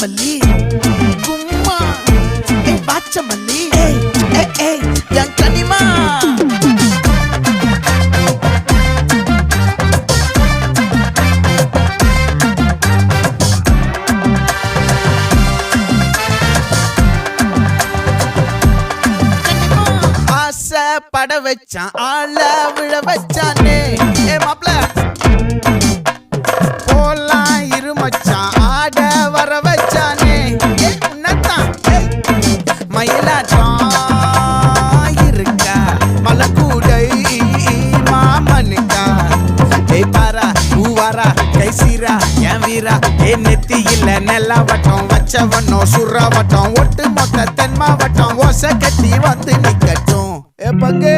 வாச்சமல்லி கும்மா வாச்சமல்லி என் கனிமா பட வச்சான் ஆள விழ வச்சானே மாப்ள போலாம் இருமச்சான் ஆட வர வச்சானே உன்னத்தான் மயிலாட்டம் இருக்கா மலக்கூடை மாமனுக்கா பாரா பூவாரா கைசீரா என் வீரா நெத்தி இல்ல நெல்லா வட்டம் வச்சவனோ சுறா வட்டம் ஒட்டு மொத்த தென் மாவட்டம் ஓசை கட்டி வந்து நிக்கட்டும் பங்கே